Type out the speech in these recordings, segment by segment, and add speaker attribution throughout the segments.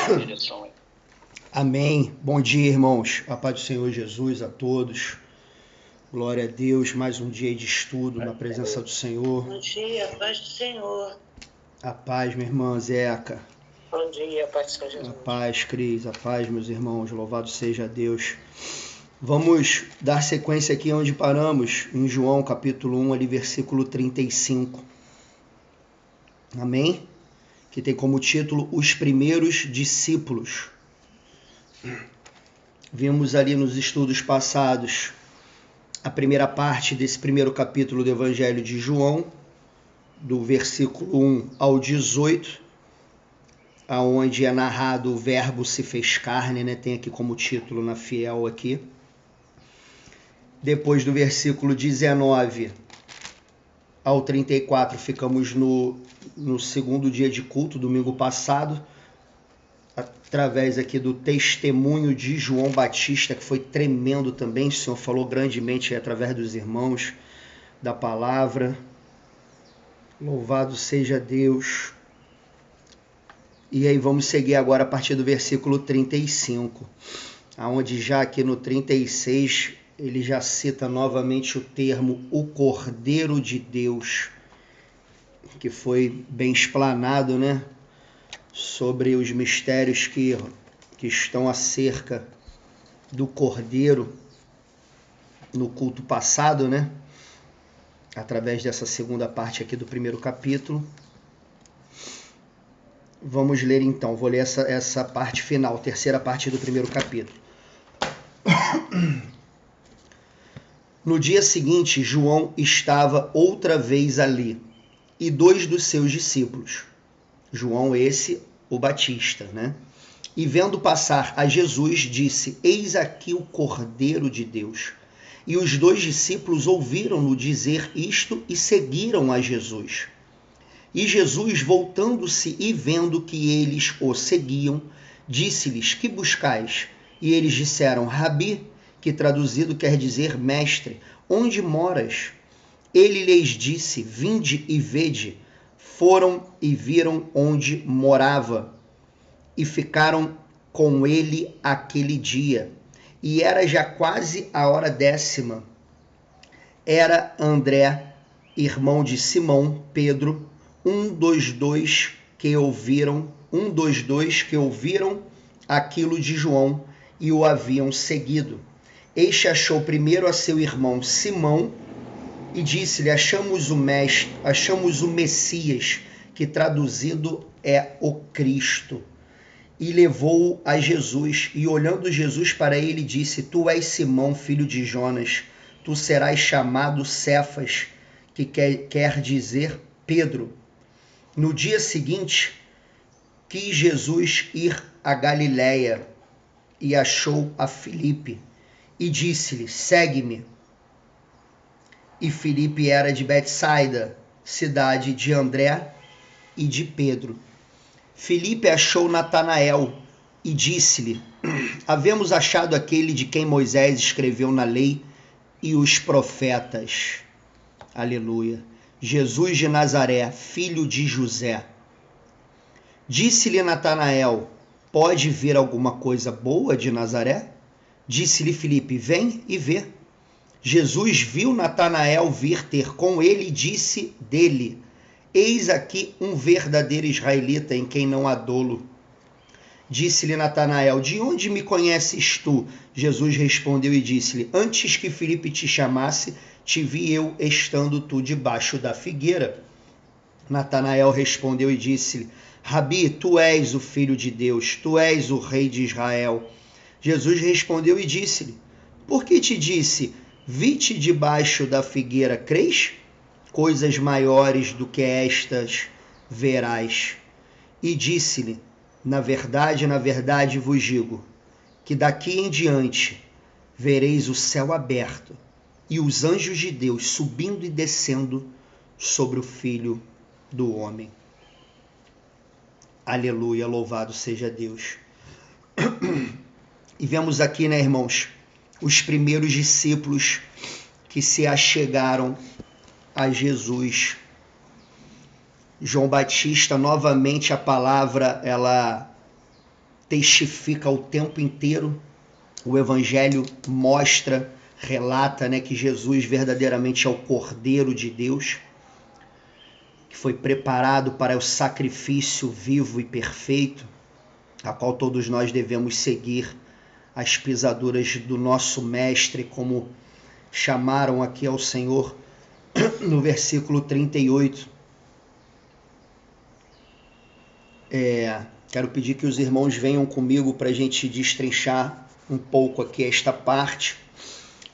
Speaker 1: a direção aí.
Speaker 2: Amém. Bom dia, irmãos. A paz do Senhor Jesus a todos. Glória a Deus. Mais um dia de estudo na presença do Senhor.
Speaker 3: Bom dia, a paz do Senhor.
Speaker 2: A paz, minha irmã Zeca.
Speaker 3: Bom dia, a paz do Senhor Jesus.
Speaker 2: A paz, Cris. A paz, meus irmãos. Louvado seja Deus. Vamos dar sequência aqui onde paramos, em João capítulo 1, ali, versículo 35. Amém? Que tem como título Os Primeiros Discípulos. Vimos ali nos estudos passados a primeira parte desse primeiro capítulo do Evangelho de João, do versículo 1 ao 18, aonde é narrado o verbo se fez carne, né? Tem aqui como título na Fiel aqui. Depois do versículo 19 ao 34, ficamos no segundo dia de culto, domingo passado, através aqui do testemunho de João Batista, que foi tremendo também. O Senhor falou grandemente através dos irmãos da palavra. Louvado seja Deus. E aí vamos seguir agora a partir do versículo 35, aonde já aqui no 36 ele já cita novamente o termo o Cordeiro de Deus, que foi bem explanado, né? Sobre os mistérios que estão acerca do Cordeiro no culto passado, né? Através dessa segunda parte aqui do primeiro capítulo. Vamos ler então, vou ler essa parte final, terceira parte do primeiro capítulo. No dia seguinte, João estava outra vez ali, e 2 dos seus discípulos. João esse, o Batista, né? E vendo passar a Jesus, disse: Eis aqui o Cordeiro de Deus. E os 2 discípulos ouviram-no dizer isto e seguiram a Jesus. E Jesus, voltando-se e vendo que eles o seguiam, disse-lhes: Que buscais? E eles disseram: Rabi, que traduzido quer dizer mestre, onde moras? Ele lhes disse: Vinde e vede. Foram e viram onde morava, e ficaram com ele aquele dia. E era já quase a hora 10ª. Era André, irmão de Simão, Pedro, um dos dois que ouviram aquilo de João e o haviam seguido. Este achou primeiro a seu irmão Simão, e disse-lhe: achamos o Messias, que traduzido é o Cristo. E levou-o a Jesus, e olhando Jesus para ele, disse: Tu és Simão, filho de Jonas, tu serás chamado Cefas, que quer dizer Pedro. No dia seguinte, quis Jesus ir a Galiléia, e achou a Filipe, e disse-lhe: Segue-me. E Filipe era de Betsaida, cidade de André e de Pedro. Filipe achou Natanael e disse-lhe: Havemos achado aquele de quem Moisés escreveu na lei e os profetas. Aleluia. Jesus de Nazaré, filho de José. Disse-lhe Natanael: Pode vir alguma coisa boa de Nazaré? Disse-lhe Filipe: Vem e vê. Jesus viu Natanael vir ter com ele e disse dele: Eis aqui um verdadeiro israelita em quem não há dolo. Disse-lhe Natanael: De onde me conheces tu? Jesus respondeu e disse-lhe: Antes que Filipe te chamasse, te vi eu estando tu debaixo da figueira. Natanael respondeu e disse-lhe: Rabi, tu és o Filho de Deus, tu és o Rei de Israel. Jesus respondeu e disse-lhe: Por que te disse: Vi-te debaixo da figueira, crês? Coisas maiores do que estas verás. E disse-lhe: na verdade vos digo, que daqui em diante vereis o céu aberto e os anjos de Deus subindo e descendo sobre o Filho do Homem. Aleluia, louvado seja Deus. E vemos aqui, né, irmãos, os primeiros discípulos que se achegaram a Jesus. João Batista, novamente a palavra, ela testifica o tempo inteiro. O Evangelho mostra, relata, né, que Jesus verdadeiramente é o Cordeiro de Deus, que foi preparado para o sacrifício vivo e perfeito, a qual todos nós devemos seguir as pisaduras do nosso Mestre, como chamaram aqui ao Senhor no versículo 38. Quero pedir que os irmãos venham comigo para a gente destrinchar um pouco aqui esta parte,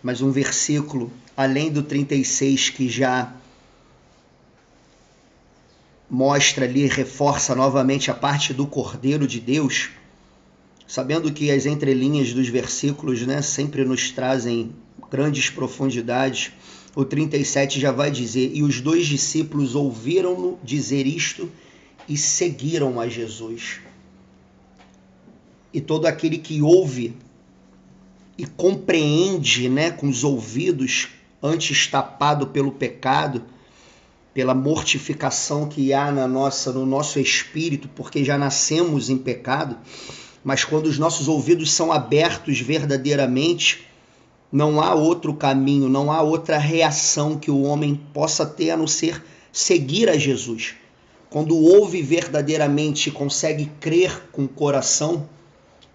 Speaker 2: mas um versículo, além do 36, que já mostra ali, reforça novamente a parte do Cordeiro de Deus, sabendo que as entrelinhas dos versículos, né, sempre nos trazem grandes profundidades. O 37 já vai dizer: e os 2 discípulos ouviram-no dizer isto e seguiram a Jesus. E todo aquele que ouve e compreende, né, com os ouvidos, antes tapado pelo pecado, pela mortificação que há no nosso espírito, porque já nascemos em pecado, mas quando os nossos ouvidos são abertos verdadeiramente, não há outro caminho, não há outra reação que o homem possa ter a não ser seguir a Jesus. Quando ouve verdadeiramente e consegue crer com o coração,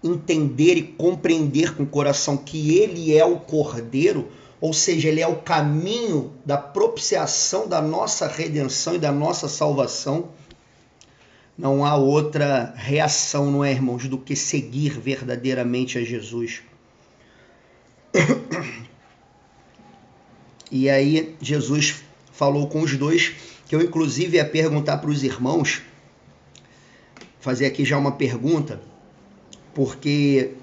Speaker 2: entender e compreender com o coração que ele é o Cordeiro, ou seja, ele é o caminho da propiciação da nossa redenção e da nossa salvação, não há outra reação, não é, irmãos, do que seguir verdadeiramente a Jesus. E aí Jesus falou com os 2, que eu inclusive ia perguntar para os irmãos, fazer aqui já uma pergunta, porque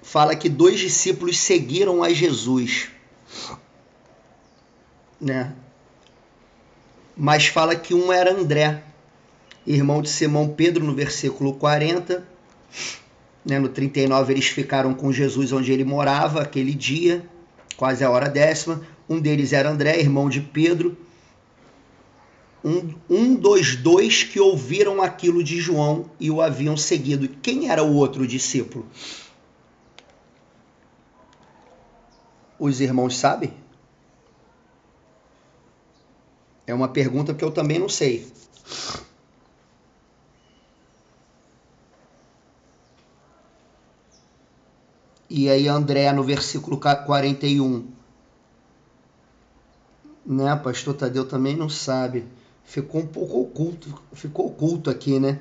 Speaker 2: fala que 2 discípulos seguiram a Jesus, né? Mas fala que um era André, irmão de Simão Pedro, no versículo 40, né? No 39 eles ficaram com Jesus onde ele morava aquele dia, quase a hora 10ª. Um deles era André, irmão de Pedro, um dos 2 que ouviram aquilo de João e o haviam seguido. Quem era o outro discípulo? Os irmãos sabem? É uma pergunta que eu também não sei. E aí André, no versículo 41, né, pastor Tadeu também não sabe. Ficou um pouco oculto, ficou oculto aqui, né?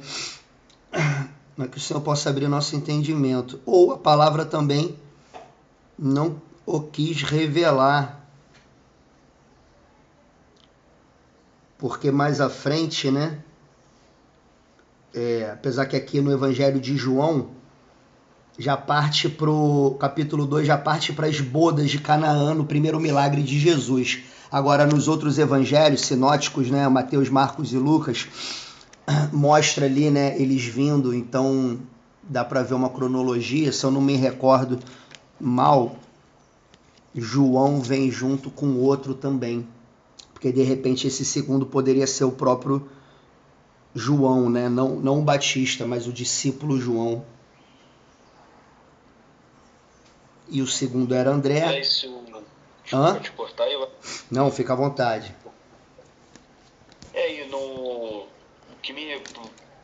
Speaker 2: Para que o Senhor possa abrir nosso entendimento. Ou a palavra também não o quis revelar. Porque mais à frente, né? Apesar que aqui no Evangelho de João, já parte para o capítulo 2, já parte para as bodas de Canaã, no primeiro milagre de Jesus. Agora, nos outros evangelhos sinóticos, né, Mateus, Marcos e Lucas, mostra ali, né, eles vindo, então dá para ver uma cronologia. Se eu não me recordo mal, João vem junto com outro também, porque de repente esse segundo poderia ser o próprio João, né, não o Batista, mas o discípulo João. E o segundo era André.
Speaker 1: Pode cortar?
Speaker 2: Não, fica à vontade.
Speaker 1: E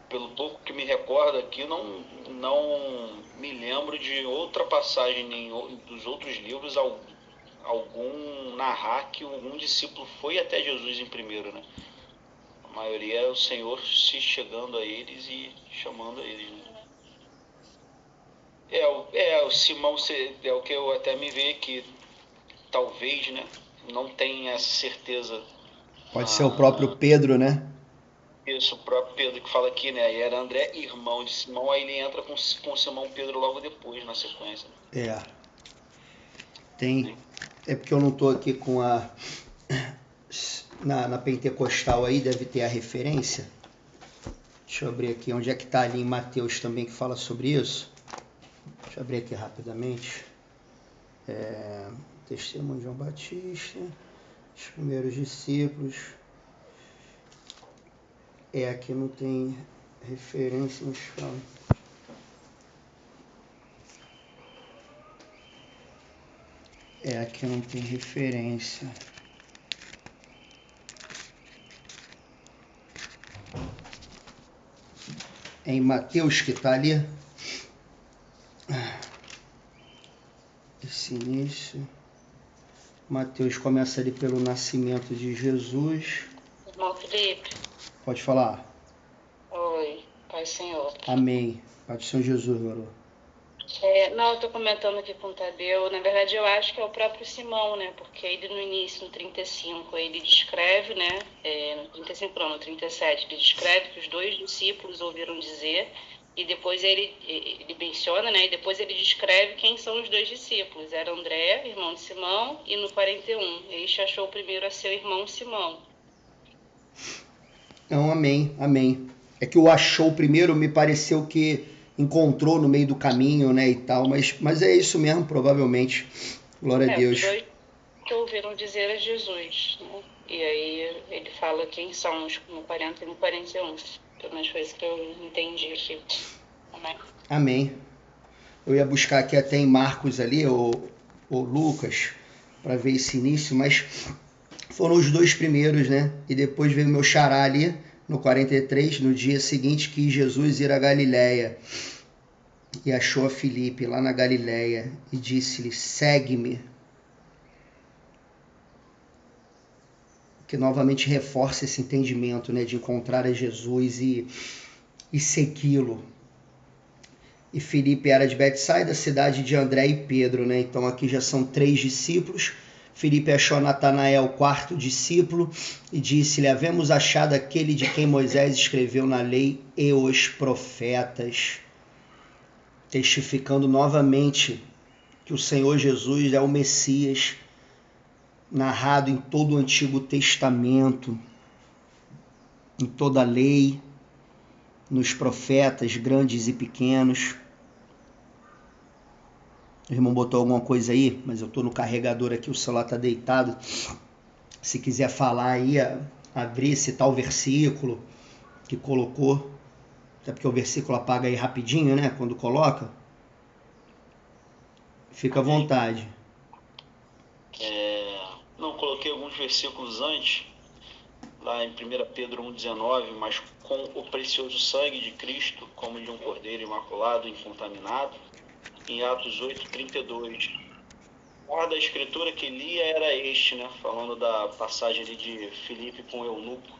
Speaker 1: pelo pouco que me recordo aqui, não me lembro de outra passagem dos outros livros, algum narrar que algum discípulo foi até Jesus em primeiro, né? A maioria é o Senhor se chegando a eles e chamando a eles, né? O Simão é o que eu até me vejo aqui, talvez, né? Não tenho essa certeza.
Speaker 2: Pode ser o próprio Pedro, né?
Speaker 1: Isso, o próprio Pedro que fala aqui, né? E era André, irmão de Simão, aí ele entra com Simão Pedro logo depois, na sequência.
Speaker 2: É porque eu não estou aqui com a... Na Pentecostal aí, deve ter a referência. Deixa eu abrir aqui, onde é que está ali em Mateus também que fala sobre isso. Deixa eu abrir aqui rapidamente. Testemunho de João Batista, os primeiros discípulos. Aqui não tem referência, mas fala. Aqui não tem referência. É em Mateus que está ali. Esse início. Mateus começa ali pelo nascimento de Jesus.
Speaker 3: Irmão Felipe.
Speaker 2: Pode falar.
Speaker 3: Oi, Pai Senhor.
Speaker 2: Amém. Pai do Senhor Jesus, garoto.
Speaker 3: Não, eu estou comentando aqui com o Tadeu. Na verdade, eu acho que é o próprio Simão, né? Porque ele no início, no 35, ele descreve, né? No 35 não, no 37, ele descreve que os 2 discípulos ouviram dizer, e depois ele menciona, né? E depois ele descreve quem são os 2 discípulos. Era André, irmão de Simão, e no 41, este achou primeiro a seu irmão Simão.
Speaker 2: Não, amém, amém. É que o achou primeiro me pareceu que encontrou no meio do caminho, né, e tal, mas é isso mesmo, provavelmente. Glória a Deus.
Speaker 3: Os 2 que ouviram dizer a Jesus, né? E aí ele fala quem são os no 40 e no 41. Pelo menos foi isso que eu entendi aqui. Amém.
Speaker 2: Amém. Eu ia buscar aqui até em Marcos ali, ou Lucas, para ver esse início, mas foram os 2 primeiros, né? E depois veio o meu xará ali, no 43, no dia seguinte, quis Jesus ir a Galiléia. E achou a Filipe lá na Galiléia e disse-lhe, segue-me. Que novamente reforça esse entendimento, né, de encontrar a Jesus e segui-lo. E Filipe era de Betsaida, cidade de André e Pedro, né? Então aqui já são 3 discípulos. Filipe achou Natanael, 4º discípulo, e disse-lhe, havemos achado aquele de quem Moisés escreveu na lei e os profetas, testificando novamente que o Senhor Jesus é o Messias, narrado em todo o Antigo Testamento, em toda a lei, nos profetas grandes e pequenos. O irmão botou alguma coisa aí, mas eu estou no carregador aqui, o celular está deitado. Se quiser falar aí, abrir, citar o versículo que colocou, até porque o versículo apaga aí rapidinho, né, quando coloca. Fica à vontade.
Speaker 1: Não, coloquei alguns versículos antes, lá em 1 Pedro 1,19, mas com o precioso sangue de Cristo, como de um cordeiro imaculado, incontaminado, em Atos 8,32. O ar da escritura que lia era este, né? Falando da passagem ali de Filipe com o eunuco.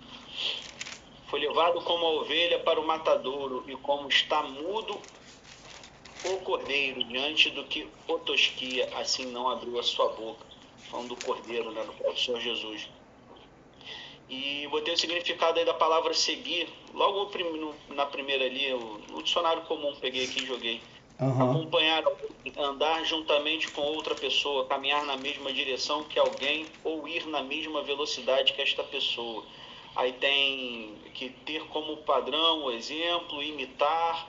Speaker 1: Foi levado como a ovelha para o matadouro, e como está mudo o cordeiro diante do que o tosquia, assim não abriu a sua boca. Falando do cordeiro, né? Do próprio Senhor Jesus. E botei o significado aí da palavra seguir, logo na primeira ali, no dicionário comum, peguei aqui e joguei. Acompanhar, andar juntamente com outra pessoa, caminhar na mesma direção que alguém ou ir na mesma velocidade que esta pessoa. Aí tem que ter como padrão, exemplo, imitar,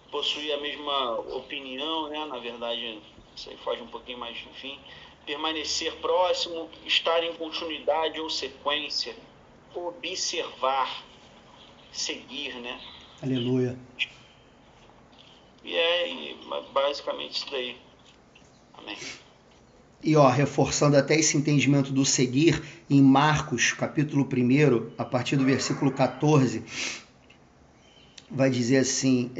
Speaker 1: possuir a mesma opinião, né? Na verdade, isso aí foge um pouquinho mais, enfim. Permanecer próximo, estar em continuidade ou sequência, observar, seguir, né?
Speaker 2: Aleluia.
Speaker 1: E é basicamente isso daí. Amém.
Speaker 2: E reforçando até esse entendimento do seguir, em Marcos, capítulo 1, a partir do versículo 14, vai dizer assim,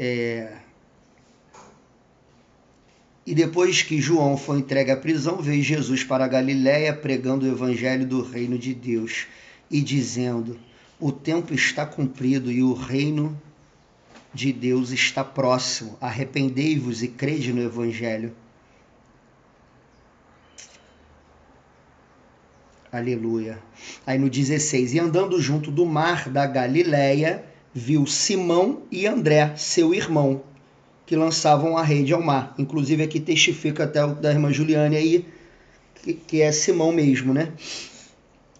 Speaker 2: e depois que João foi entregue à prisão, veio Jesus para a Galiléia pregando o evangelho do reino de Deus e dizendo, o tempo está cumprido e o reino de Deus está próximo, arrependei-vos e crede no evangelho. Aleluia. Aí no 16, e andando junto do mar da Galiléia, viu Simão e André, seu irmão, que lançavam a rede ao mar. Inclusive aqui testifica até o da irmã Juliane aí, que é Simão mesmo, né?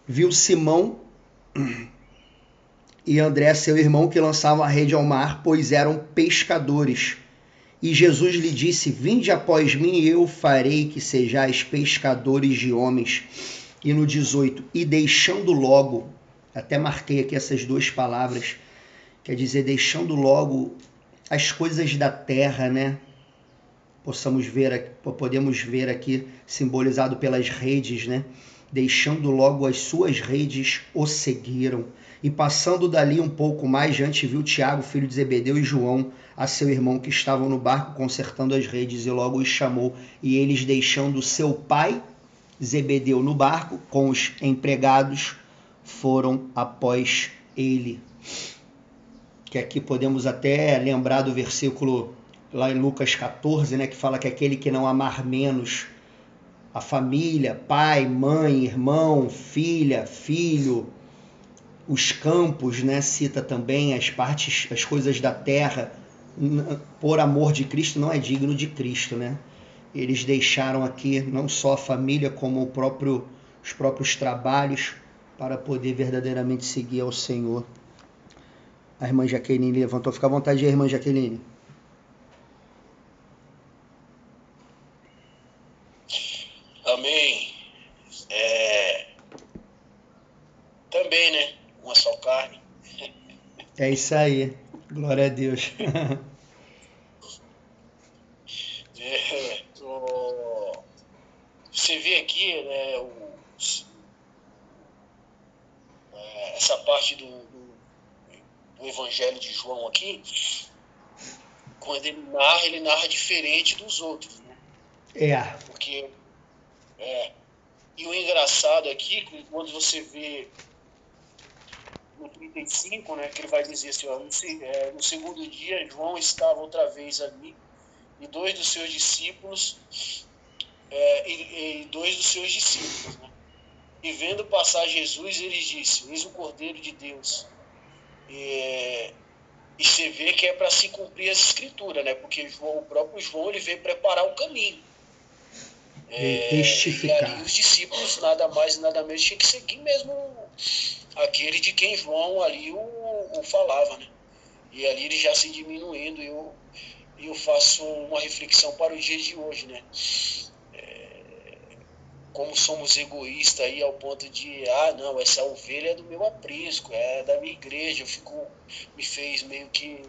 Speaker 2: Viu Simão e André, seu irmão, que lançavam a rede ao mar, pois eram pescadores. E Jesus lhe disse, vinde após mim e eu farei que sejais pescadores de homens. E no 18, e deixando logo, até marquei aqui essas 2 palavras, quer dizer, deixando logo as coisas da terra, né? podemos ver aqui simbolizado pelas redes, né? Deixando logo as suas redes, o seguiram. E passando dali um pouco mais diante, viu Tiago, filho de Zebedeu, e João, a seu irmão, que estavam no barco consertando as redes, e logo os chamou. E eles, deixando seu pai Zebedeu no barco com os empregados, foram após ele. Que aqui podemos até lembrar do versículo lá em Lucas 14, né, que fala que aquele que não amar menos a família, pai, mãe, irmão, filha, filho, os campos, né, cita também as coisas da terra, por amor de Cristo, não é digno de Cristo, né? Eles deixaram aqui não só a família, como os próprios trabalhos, para poder verdadeiramente seguir ao Senhor. A irmã Jaqueline levantou. Fica à vontade, irmã Jaqueline.
Speaker 4: Amém. Também, né? Uma só carne.
Speaker 2: É isso aí. Glória a Deus.
Speaker 4: Você vê aqui, né, essa parte do Evangelho de João aqui, quando ele narra diferente dos outros, né? Porque, e o engraçado aqui, quando você vê no 35, né, que ele vai dizer assim, ó, no segundo dia, João estava outra vez ali, e dois dos seus discípulos, né? E vendo passar Jesus, ele disse: eis o Cordeiro de Deus. E você vê que é para se cumprir as escrituras, né? Porque o próprio João, ele veio preparar o caminho. E ali os discípulos, nada mais e nada menos, tinham que seguir mesmo aquele de quem João ali o falava, né? E ali ele já se diminuindo, e eu faço uma reflexão para o dia de hoje, né? Como somos egoístas aí ao ponto de, não, essa ovelha é do meu aprisco, é da minha igreja, me fez meio que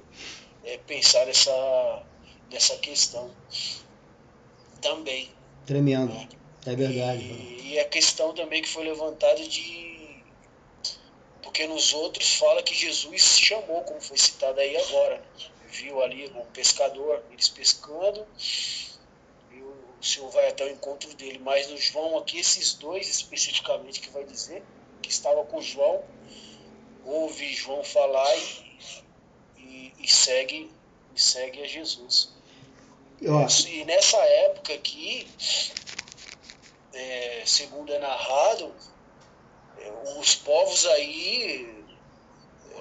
Speaker 4: pensar nessa questão também.
Speaker 2: Tremendo, né? É verdade.
Speaker 4: E a questão também que foi levantada porque nos outros fala que Jesus chamou, como foi citado aí agora, né? Viu ali o pescador, eles pescando, e o Senhor vai até o encontro dele. Mas no João aqui, esses dois especificamente que vai dizer, que estava com João, ouve João falar e segue a Jesus. E nessa época aqui, segundo é narrado, os povos aí,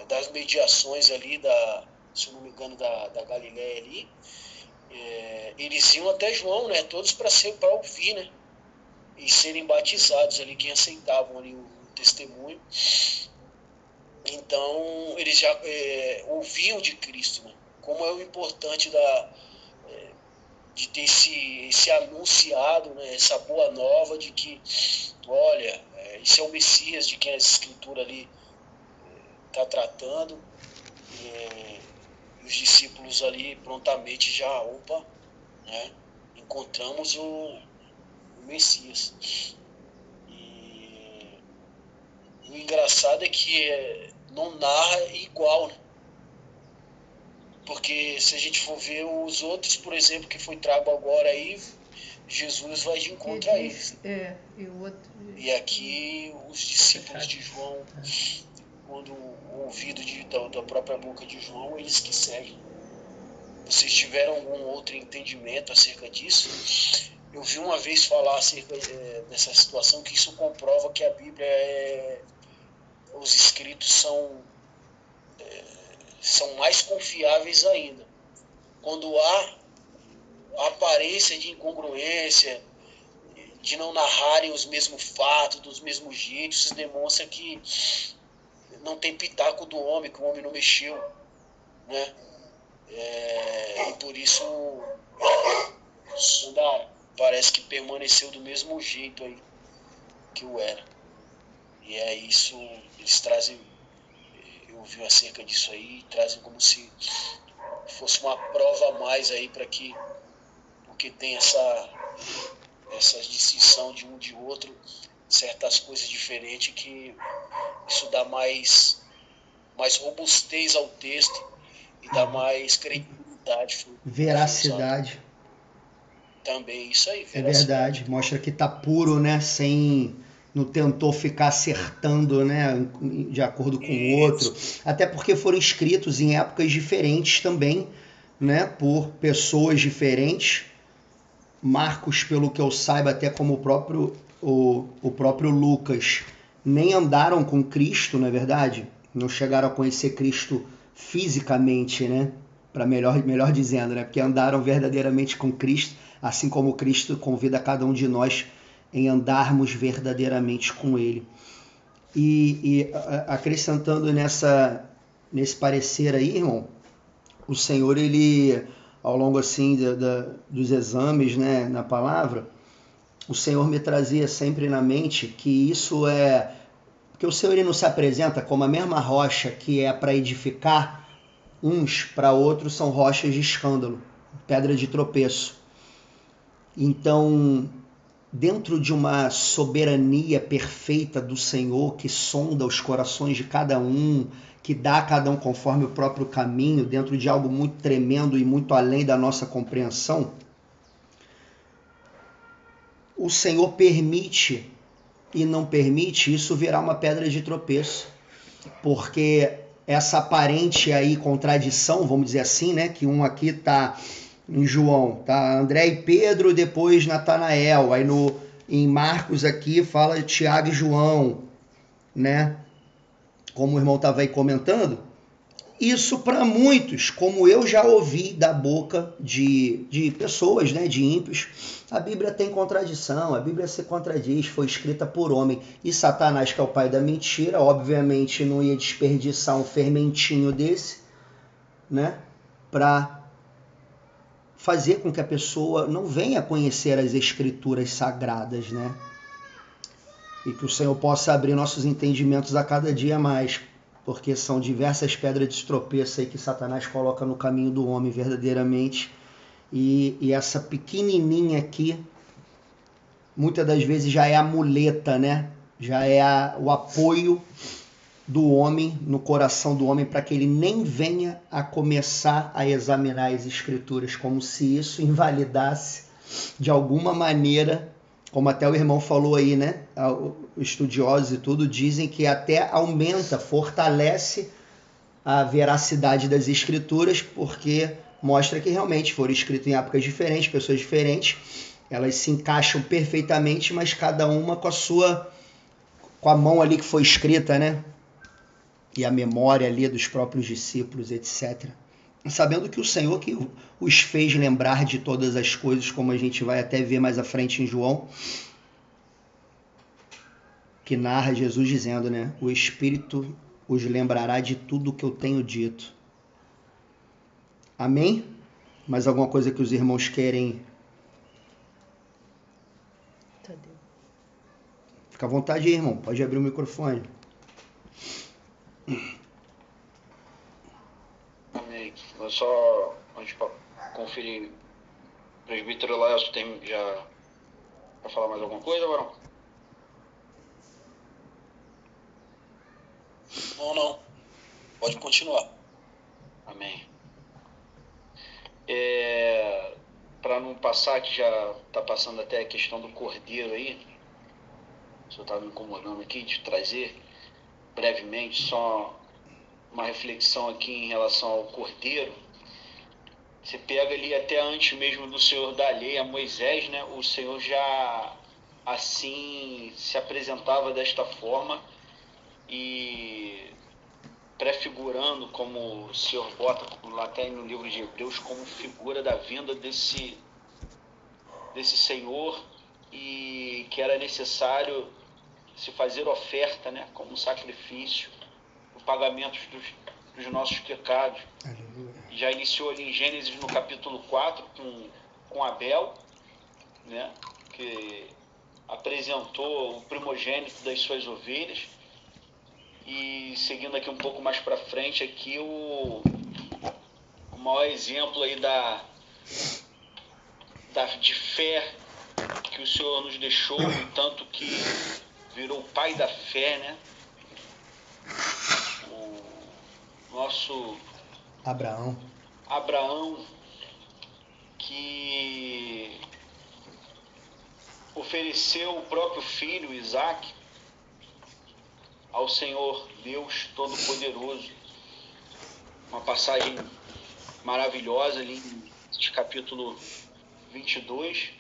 Speaker 4: das mediações ali, se eu não me engano, da Galiléia ali, eles iam até João, né, todos para ouvir, né, e serem batizados ali, quem aceitavam ali o testemunho. Então eles já ouviam de Cristo, né? Como é o importante de ter esse anunciado, né, essa boa nova de que, olha, esse é o Messias de quem a Escritura ali está tratando. E os discípulos ali prontamente já, né, encontramos o Messias. E o engraçado é que não narra igual, né? Porque se a gente for ver os outros, por exemplo, que foi trago agora aí, Jesus vai de encontro a eles. E aqui os discípulos de João, quando ouvido da própria boca de João, eles que seguem. Vocês tiveram algum outro entendimento acerca disso? Eu vi uma vez falar acerca dessa situação, que isso comprova que a Bíblia, os escritos são mais confiáveis ainda. Quando há aparência de incongruência, de não narrarem os mesmos fatos, dos mesmos jeitos, isso demonstra que não tem pitaco do homem, que o homem não mexeu, né? E por isso parece que permaneceu do mesmo jeito aí que o era. E é isso, eles trazem, eu ouvi acerca disso aí, trazem como se fosse uma prova a mais aí para que o porque tem essa distinção de um de outro, certas coisas diferentes, que isso dá mais robustez ao texto e dá mais credibilidade.
Speaker 2: Veracidade.
Speaker 4: Também, isso aí,
Speaker 2: veracidade. É verdade, mostra que tá puro, né? Não tentou ficar acertando, né, de acordo com o outro. Até porque foram escritos em épocas diferentes também, né, por pessoas diferentes. Marcos, pelo que eu saiba, até como o próprio Lucas, nem andaram com Cristo, não é verdade? Não chegaram a conhecer Cristo fisicamente, né? Para melhor dizendo, né? Porque andaram verdadeiramente com Cristo, assim como Cristo convida cada um de nós em andarmos verdadeiramente com Ele. E acrescentando nesse parecer aí, irmão, o Senhor, ele, ao longo assim dos exames, né, na palavra, o Senhor me trazia sempre na mente que isso é... Porque o Senhor, ele não se apresenta como a mesma rocha que é para edificar, uns para outros são rochas de escândalo, pedra de tropeço. Então, dentro de uma soberania perfeita do Senhor, que sonda os corações de cada um, que dá a cada um conforme o próprio caminho, dentro de algo muito tremendo e muito além da nossa compreensão, o Senhor permite e não permite isso virar uma pedra de tropeço, porque essa aparente aí contradição, vamos dizer assim, né, que um aqui está em João, tá André e Pedro, depois Natanael, aí em Marcos aqui fala Tiago e João, né, como o irmão estava aí comentando. Isso para muitos, como eu já ouvi da boca de pessoas, né, de ímpios, a Bíblia tem contradição, a Bíblia se contradiz, foi escrita por homem. E Satanás, que é o pai da mentira, obviamente não ia desperdiçar um fermentinho desse, né, para fazer com que a pessoa não venha conhecer as escrituras sagradas, né? E que o Senhor possa abrir nossos entendimentos a cada dia mais, porque são diversas pedras de tropeço aí que Satanás coloca no caminho do homem verdadeiramente. E essa pequenininha aqui, muitas das vezes já é a muleta, né? Já é o apoio do homem, no coração do homem, para que ele nem venha a começar a examinar as escrituras, como se isso invalidasse de alguma maneira, como até o irmão falou aí, né? Os estudiosos e tudo dizem que até aumenta, fortalece a veracidade das escrituras, porque mostra que realmente foram escritas em épocas diferentes, pessoas diferentes, elas se encaixam perfeitamente, mas cada uma com a mão ali que foi escrita, né? E a memória ali dos próprios discípulos, etc. Sabendo que o Senhor que os fez lembrar de todas as coisas, como a gente vai até ver mais à frente em João, que narra Jesus dizendo, né? O Espírito os lembrará de tudo o que eu tenho dito. Amém? Mais alguma coisa que os irmãos querem? Fica à vontade aí, irmão. Pode abrir o microfone.
Speaker 1: Amém. Eu só, antes para conferir, o presbítero Laelso tem já para falar mais alguma coisa, Varão?
Speaker 4: Não. Pode continuar.
Speaker 1: Amém. Para não passar, que já está passando até a questão do cordeiro aí, o senhor está me incomodando aqui de trazer brevemente só uma reflexão aqui em relação ao cordeiro. Você pega ali até antes mesmo do Senhor dar a lei a Moisés, né? O Senhor já assim se apresentava desta forma e prefigurando, como o Senhor bota lá até no livro de Hebreus, como figura da vinda desse Senhor, e que era necessário se fazer oferta, né, como um sacrifício, o pagamento dos nossos pecados.
Speaker 2: Aleluia.
Speaker 1: Já iniciou ali em Gênesis no capítulo 4 com Abel, né, que apresentou o primogênito das suas ovelhas. E seguindo aqui um pouco mais para frente, aqui o maior exemplo aí de fé que o Senhor nos deixou, tanto que virou o pai da fé, né? O nosso
Speaker 2: Abraão, que ofereceu o próprio filho, Isaac, ao Senhor Deus Todo-Poderoso. Uma passagem maravilhosa ali em capítulo 22.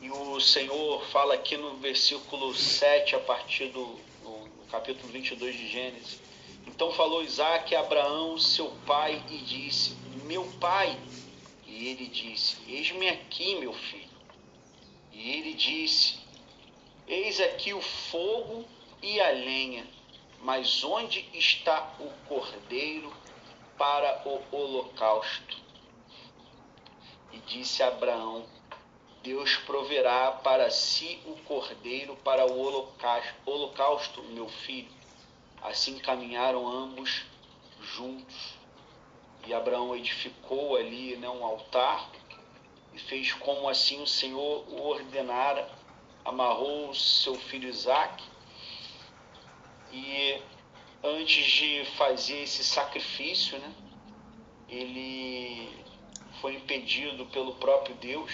Speaker 2: E o Senhor fala aqui no versículo 7, a partir do capítulo 22 de Gênesis. Então falou Isaac a Abraão, seu pai, e disse: meu pai. E ele disse: eis-me aqui, meu filho. E ele disse: eis aqui o fogo e a lenha, mas onde está o cordeiro para o holocausto? E disse Abraão: Deus proverá para si o cordeiro para o holocausto, meu filho. Assim caminharam ambos juntos. E Abraão edificou ali, né, um altar e fez como assim o Senhor o ordenara. Amarrou seu filho Isaque e antes de fazer esse sacrifício, né, ele foi impedido pelo próprio Deus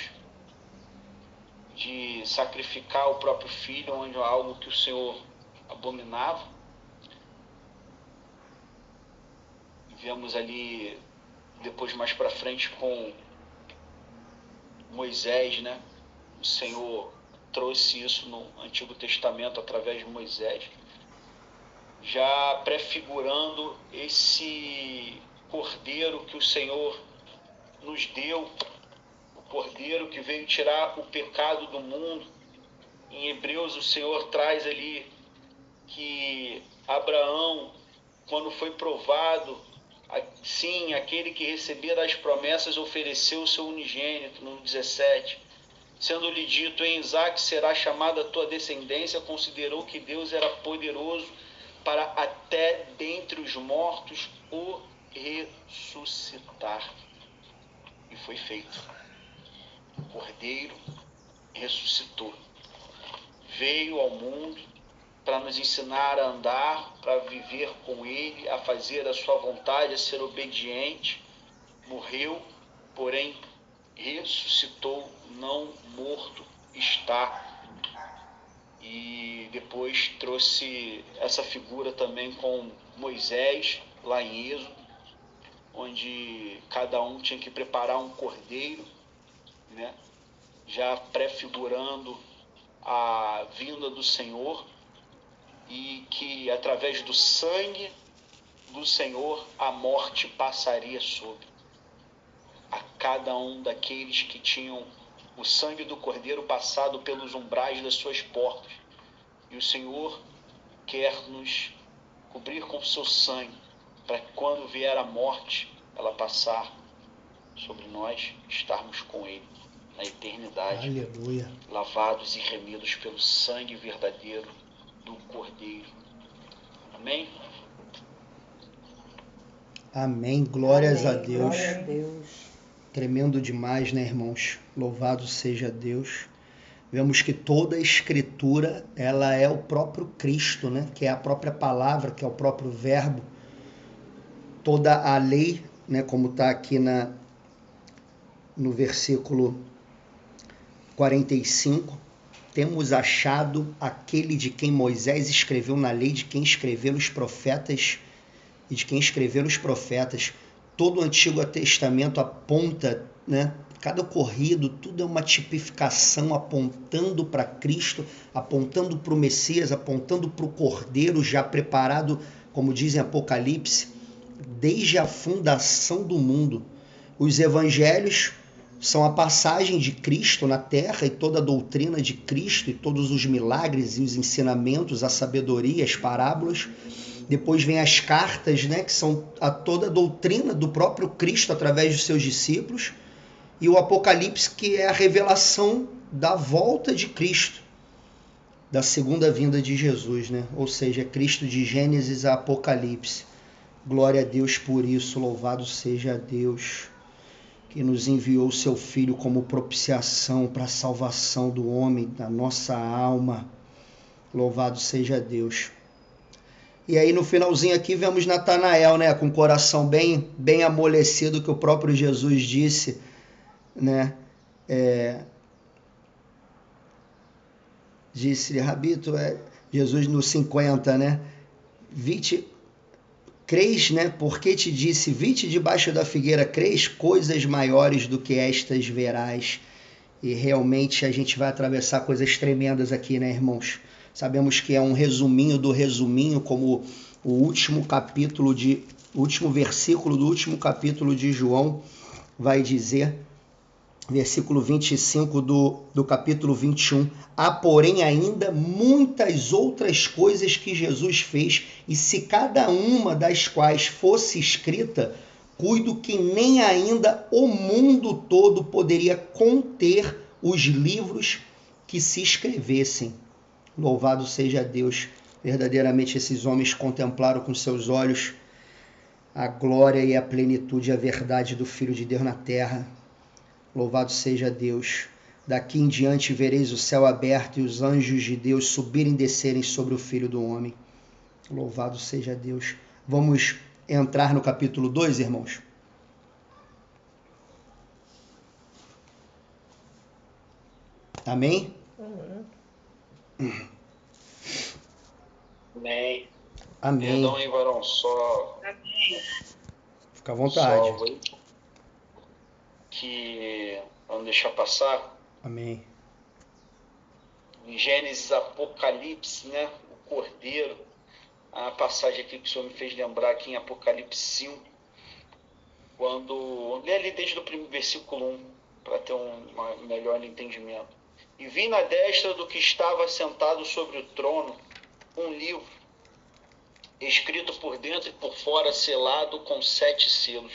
Speaker 2: de sacrificar o próprio filho, onde é algo que o Senhor abominava. Vemos ali depois mais para frente com Moisés, né? O Senhor trouxe isso no Antigo Testamento através de Moisés, já prefigurando esse cordeiro que o Senhor nos deu, o cordeiro que veio tirar o pecado do mundo. Em Hebreus o Senhor traz ali que Abraão, quando foi provado, sim, aquele que recebera as promessas ofereceu o seu unigênito, no 17. Sendo-lhe dito: em Isaque será chamada a tua descendência, considerou que Deus era poderoso para até dentre os mortos o ressuscitar. E foi feito. O Cordeiro ressuscitou. Veio ao mundo para nos ensinar a andar, para viver com Ele, a fazer a sua vontade, a ser obediente. Morreu, porém ressuscitou, não morto está. E depois trouxe essa figura também com Moisés, lá em Êxodo, onde cada um tinha que preparar um cordeiro, né? Já prefigurando a vinda do Senhor, e que através do sangue do Senhor a morte passaria sobre a cada um daqueles que tinham o sangue do Cordeiro passado pelos umbrais das suas portas. E o Senhor quer nos cobrir com o seu sangue, para que quando vier a morte, ela passar sobre nós, estarmos com Ele na eternidade. Aleluia.
Speaker 1: Lavados e remidos pelo sangue verdadeiro do Cordeiro. Amém?
Speaker 2: Amém. Glórias
Speaker 5: Amém.
Speaker 2: a Deus.
Speaker 5: Glória a Deus.
Speaker 2: Tremendo demais, né, irmãos? Louvado seja Deus. Vemos que toda a Escritura, ela é o próprio Cristo, né? Que é a própria palavra, que é o próprio verbo. Toda a lei, né, como está aqui no versículo 45, temos achado aquele de quem Moisés escreveu na lei, de quem escreveram os profetas e de quem escreveram os profetas. Todo o Antigo Testamento aponta, né? Cada ocorrido, tudo é uma tipificação apontando para Cristo, apontando para o Messias, apontando para o Cordeiro já preparado, como diz em Apocalipse, desde a fundação do mundo. Os evangelhos são a passagem de Cristo na terra e toda a doutrina de Cristo e todos os milagres e os ensinamentos, a sabedoria, as parábolas. Depois vem as cartas, né, que são toda a doutrina do próprio Cristo através dos seus discípulos. E o Apocalipse, que é a revelação da volta de Cristo, da segunda vinda de Jesus, né? Ou seja, Cristo de Gênesis a Apocalipse. Glória a Deus por isso, louvado seja Deus. que nos enviou o seu Filho como propiciação para a salvação do homem, da nossa alma. Louvado seja Deus. E aí no finalzinho aqui vemos Natanael, né, com o coração bem amolecido, que o próprio Jesus disse, né, disse-lhe, Rabi, Jesus no 50, né, crês, né, porque te disse, vite debaixo da figueira, crês, coisas maiores do que estas verás. E realmente a gente vai atravessar coisas tremendas aqui, né, irmãos? Sabemos que é um resuminho do resuminho, como o último versículo do último capítulo de João vai dizer, versículo 25 do capítulo 21. Há, porém, ainda muitas outras coisas que Jesus fez, e se cada uma das quais fosse escrita, cuido que nem ainda o mundo todo poderia conter os livros que se escrevessem. Louvado seja Deus. Verdadeiramente esses homens contemplaram com seus olhos a glória e a plenitude e a verdade do Filho de Deus na terra. Louvado seja Deus. Daqui em diante vereis o céu aberto e os anjos de Deus subirem e descerem sobre o Filho do Homem. Louvado seja Deus. Vamos entrar no capítulo 2, irmãos? Amém?
Speaker 1: Amém.
Speaker 2: Amém.
Speaker 1: Perdão aí, varão, só...
Speaker 3: Amém.
Speaker 2: Fica à vontade.
Speaker 1: Só que... Vamos deixar passar.
Speaker 2: Amém.
Speaker 1: Em Gênesis, Apocalipse, né? O Cordeiro. A passagem aqui que o Senhor me fez lembrar aqui em Apocalipse 5. Quando... Lê ali desde o primeiro versículo 1, para ter um melhor entendimento. E vi na destra do que estava sentado sobre o trono um livro, escrito por dentro e por fora, selado com 7 selos.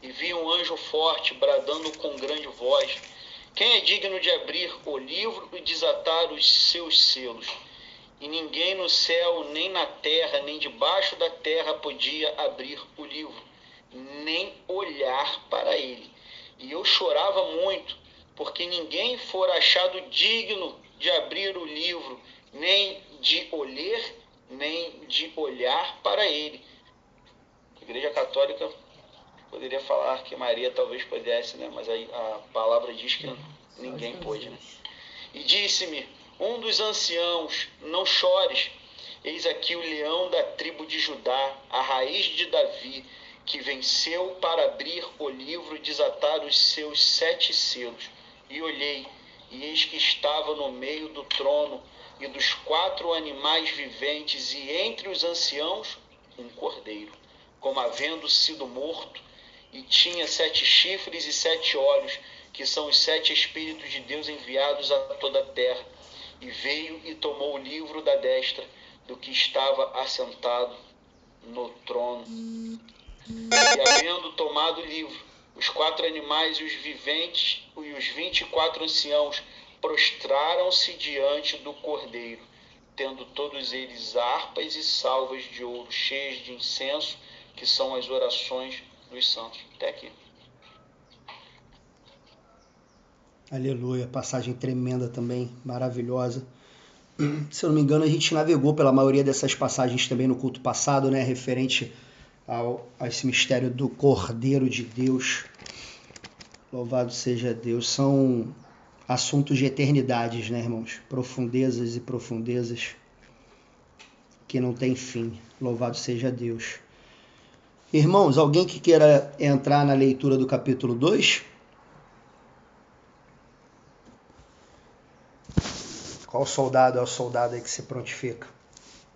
Speaker 1: E vi um anjo forte, bradando com grande voz: quem é digno de abrir o livro e desatar os seus selos? E ninguém no céu, nem na terra, nem debaixo da terra podia abrir o livro, nem olhar para ele. E eu chorava muito, porque ninguém fora achado digno de abrir o livro, nem de ler, nem de olhar para ele. A Igreja Católica poderia falar que Maria talvez pudesse, né? Mas a palavra diz que ninguém pôde, né? E disse-me um dos anciãos: não chores, eis aqui o leão da tribo de Judá, a raiz de Davi, que venceu para abrir o livro e desatar os seus 7 selos. E olhei, e eis que estava no meio do trono e dos 4 animais viventes, e entre os anciãos um cordeiro, como havendo sido morto, e tinha 7 chifres e 7 olhos, que são os 7 Espíritos de Deus enviados a toda a terra. E veio e tomou o livro da destra do que estava assentado no trono. E havendo tomado o livro, os 4 animais e os viventes e os 24 anciãos prostraram-se diante do cordeiro, tendo todos eles harpas e salvas de ouro, cheias de incenso, que são as orações dos santos. Até aqui.
Speaker 2: Aleluia, passagem tremenda também, maravilhosa. Se eu não me engano, a gente navegou pela maioria dessas passagens também no culto passado, né, referente a esse mistério do Cordeiro de Deus. Louvado seja Deus. São assuntos de eternidades, né, irmãos? Profundezas e profundezas que não tem fim. Louvado seja Deus. Irmãos, alguém que queira entrar na leitura do capítulo 2? Qual soldado é o soldado aí que se prontifica?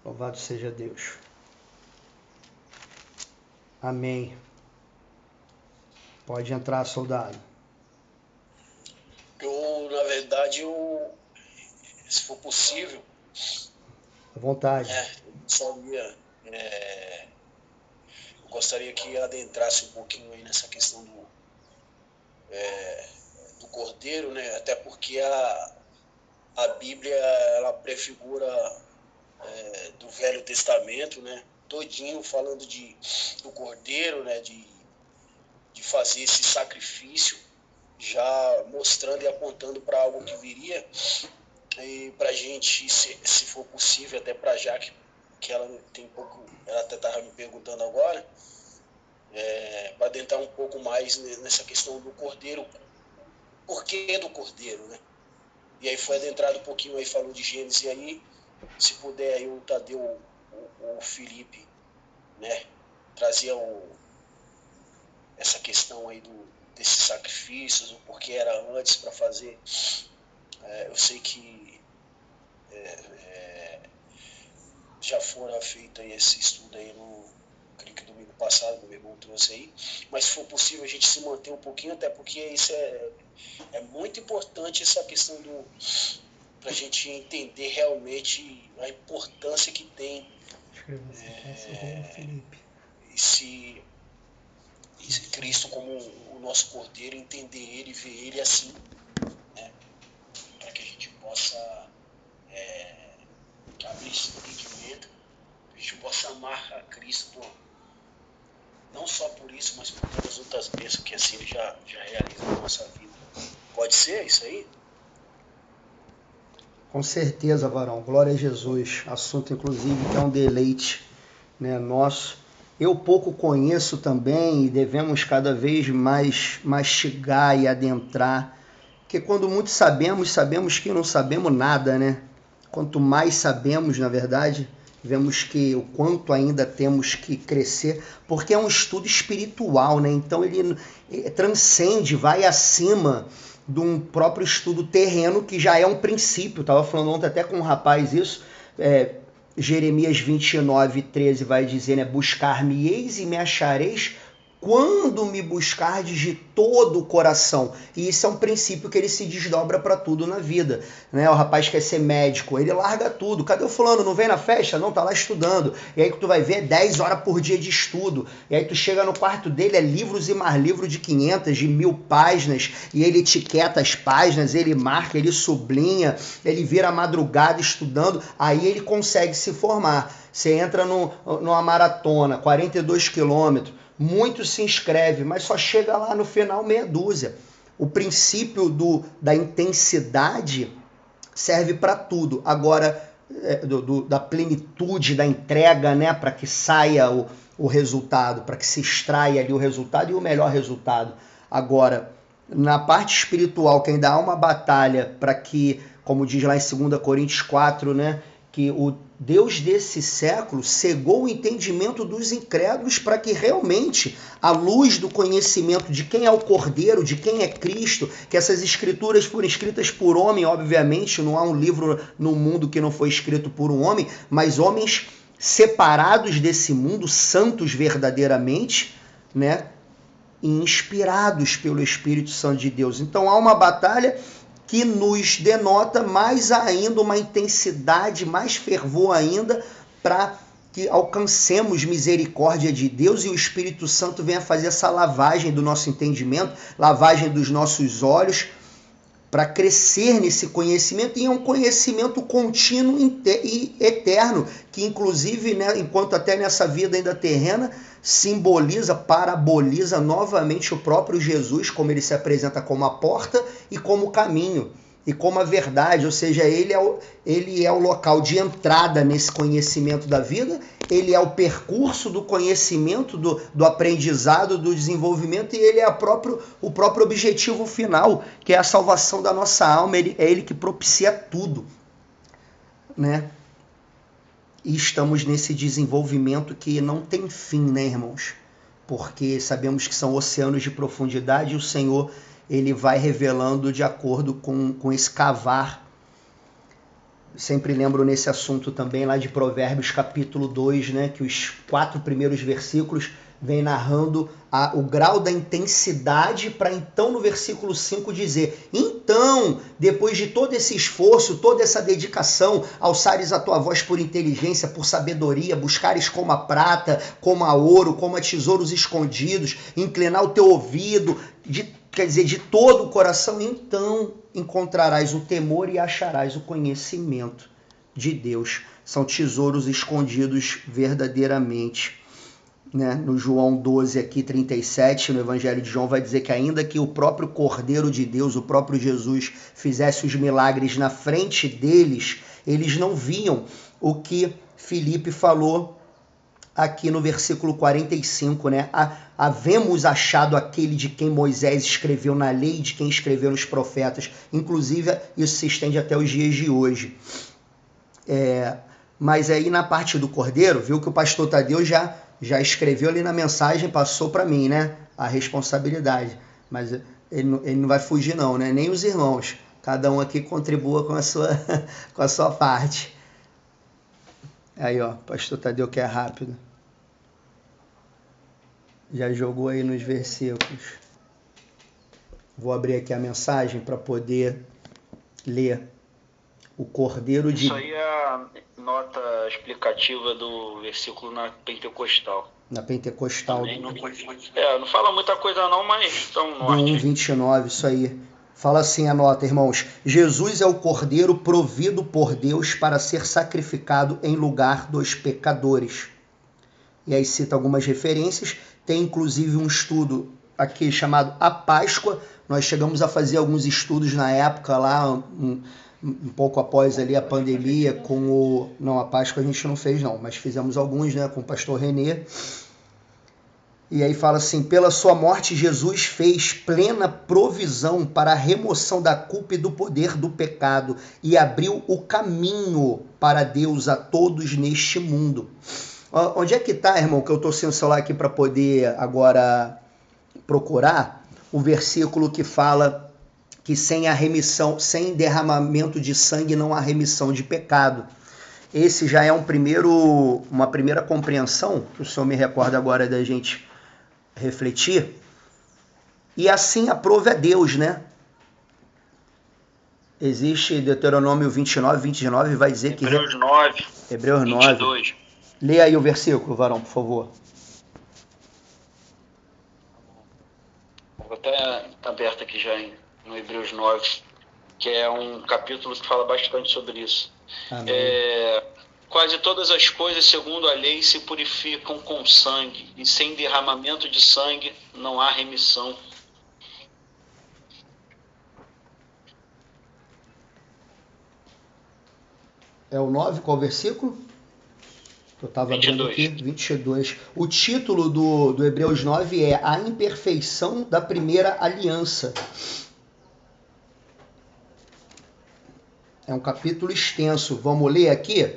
Speaker 2: Louvado seja Deus. Amém. Pode entrar, soldado.
Speaker 4: Na verdade, se for possível...
Speaker 2: À vontade.
Speaker 4: Eu gostaria que adentrasse um pouquinho aí nessa questão do Cordeiro, né? Até porque a Bíblia, ela prefigura do Velho Testamento, né? Todinho falando do Cordeiro, né? De fazer esse sacrifício, já mostrando e apontando para algo que viria, e para a gente, se for possível, até para a Jaque, que ela tem pouco, ela até estava me perguntando agora, para adentrar um pouco mais nessa questão do cordeiro, porquê do cordeiro, né? E aí foi adentrado um pouquinho, aí falou de Gênesis, e aí, se puder, aí o Tadeu, o Felipe, né, trazia essa questão aí desses sacrifícios, o porquê era antes para fazer. Eu sei que já fora feito aí esse estudo aí creio que domingo passado, meu irmão trouxe aí, mas se for possível a gente se manter um pouquinho, até porque isso é muito importante, essa questão para a gente entender realmente a importância que tem esse Cristo como o nosso cordeiro, entender ele, ver ele assim, né, para que a gente possa abrir esse entendimento, a gente possa amar a Cristo não só por isso, mas por todas as outras bênçãos que assim ele já realiza na nossa vida. Pode ser isso aí?
Speaker 2: Com certeza, varão. Glória a Jesus. Assunto, inclusive, que é um deleite, né, nosso. Eu pouco conheço também e devemos cada vez mais mastigar e adentrar. Porque quando muito sabemos que não sabemos nada, né? Quanto mais sabemos, na verdade, vemos que o quanto ainda temos que crescer, porque é um estudo espiritual, né? Então ele transcende, vai acima de um próprio estudo terreno, que já é um princípio. Estava falando ontem até com um rapaz isso, Jeremias 29:13 vai dizer, né? Buscar-me-eis e me achareis quando me buscardes de todo o coração. E isso é um princípio que ele se desdobra para tudo na vida, né? O rapaz quer ser médico, ele larga tudo. Cadê o fulano? Não vem na festa? Não, tá lá estudando. E aí que tu vai ver 10 horas por dia de estudo. E aí tu chega no quarto dele, é livros e mais livros de 500, de 1000 páginas, e ele etiqueta as páginas, ele marca, ele sublinha, ele vira a madrugada estudando, aí ele consegue se formar. Você entra numa maratona, 42 quilômetros, muitos se inscrevem, mas só chega lá no final meia dúzia. O princípio da intensidade serve para tudo. Agora, da plenitude, da entrega, né, para que saia o resultado, para que se extraia ali o resultado e o melhor resultado. Agora, na parte espiritual, que ainda há uma batalha para que, como diz lá em 2 Coríntios 4, né, que o Deus desse século cegou o entendimento dos incrédulos para que realmente a luz do conhecimento de quem é o Cordeiro, de quem é Cristo, que essas escrituras foram escritas por homem, obviamente, não há um livro no mundo que não foi escrito por um homem, mas homens separados desse mundo, santos verdadeiramente, né, inspirados pelo Espírito Santo de Deus. Então há uma batalha que nos denota mais ainda uma intensidade, mais fervor ainda, para que alcancemos misericórdia de Deus e o Espírito Santo venha fazer essa lavagem do nosso entendimento, lavagem dos nossos olhos, para crescer nesse conhecimento, e é um conhecimento contínuo e eterno, que inclusive, né, enquanto até nessa vida ainda terrena, simboliza, paraboliza novamente o próprio Jesus, como ele se apresenta como a porta e como o caminho, e como a verdade, ou seja, ele é o local de entrada nesse conhecimento da vida, ele é o percurso do conhecimento, do aprendizado, do desenvolvimento, e ele é o próprio objetivo final, que é a salvação da nossa alma. É ele que propicia tudo, né? E estamos nesse desenvolvimento que não tem fim, né, irmãos? Porque sabemos que são oceanos de profundidade e o Senhor, ele vai revelando de acordo com esse cavar. Sempre lembro nesse assunto também lá de Provérbios capítulo 2, né, que os 4 primeiros versículos vem narrando o grau da intensidade, para então no versículo 5 dizer: então, depois de todo esse esforço, toda essa dedicação, alçares a tua voz por inteligência, por sabedoria, buscares como a prata, como a ouro, como a tesouros escondidos, inclinar o teu ouvido, quer dizer, de todo o coração, então encontrarás o temor e acharás o conhecimento de Deus. São tesouros escondidos verdadeiramente. né? No João 12 aqui, 37, no Evangelho de João vai dizer que ainda que o próprio Cordeiro de Deus, o próprio Jesus, fizesse os milagres na frente deles, eles não viam o que Filipe falou aqui no versículo 45, né? Havemos achado aquele de quem Moisés escreveu na lei, de quem escreveu nos profetas. Inclusive, isso se estende até os dias de hoje. Mas aí na parte do Cordeiro, viu que o pastor Tadeu já escreveu ali na mensagem, passou para mim, né? A responsabilidade. Mas ele não vai fugir não, né? Nem os irmãos. Cada um aqui contribua com a sua parte. Aí, ó, pastor Tadeu que é rápido. Já jogou aí nos versículos. Vou abrir aqui a mensagem para poder ler. O Cordeiro de...
Speaker 1: Isso aí é a nota explicativa do versículo na Pentecostal.
Speaker 2: Na Pentecostal.
Speaker 1: Não fala muita coisa não, mas estão no norte.
Speaker 2: 1:29, isso aí. Fala assim a nota, irmãos. Jesus é o Cordeiro provido por Deus para ser sacrificado em lugar dos pecadores. E aí cita algumas referências. Tem inclusive um estudo aqui chamado A Páscoa. Nós chegamos a fazer alguns estudos na época lá, um pouco após ali a pandemia, com o... Não, a Páscoa a gente não fez não, mas fizemos alguns, né, com o pastor Renê. E aí fala assim, pela sua morte Jesus fez plena provisão para a remoção da culpa e do poder do pecado e abriu o caminho para Deus a todos neste mundo. Onde é que está, irmão, que eu estou sem o celular aqui para poder agora procurar? O versículo que fala que sem a remissão, sem derramamento de sangue não há remissão de pecado. Esse já é uma primeira compreensão, que o Senhor me recorda agora da gente refletir. E assim aprove a Deus, né? Existe Deuteronômio 29, vai dizer que...
Speaker 1: Hebreus 9,
Speaker 2: Hebreus
Speaker 1: 22.
Speaker 2: 9. Lê aí o versículo, varão, por favor.
Speaker 1: Vou até aberto aqui já no Hebreus 9, que é um capítulo que fala bastante sobre isso. Quase todas as coisas, segundo a lei, se purificam com sangue, e sem derramamento de sangue não há remissão.
Speaker 2: É o 9, qual versículo? Eu estava abrindo aqui, 22. O título do Hebreus 9 é A Imperfeição da Primeira Aliança. É um capítulo extenso. Vamos ler aqui?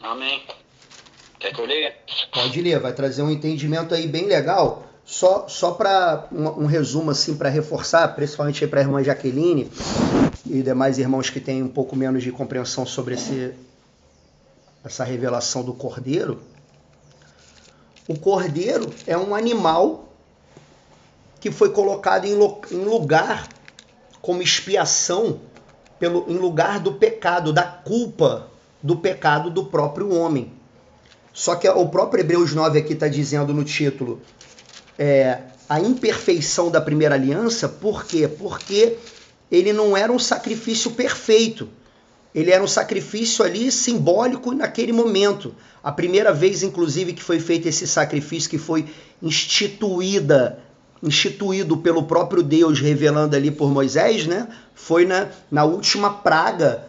Speaker 1: Amém. Quer que eu leia?
Speaker 2: Pode ler, vai trazer um entendimento aí bem legal. Só para um resumo assim, para reforçar, principalmente para a irmã Jaqueline e demais irmãos que têm um pouco menos de compreensão sobre essa revelação do Cordeiro. O Cordeiro é um animal que foi colocado em lugar, como expiação, em lugar do pecado, da culpa do pecado do próprio homem. Só que o próprio Hebreus 9 aqui está dizendo no título a imperfeição da primeira aliança. Por quê? Porque ele não era um sacrifício perfeito. Ele era um sacrifício ali simbólico naquele momento. A primeira vez, inclusive, que foi feito esse sacrifício, que foi instituído pelo próprio Deus, revelando ali por Moisés, né? Foi na última praga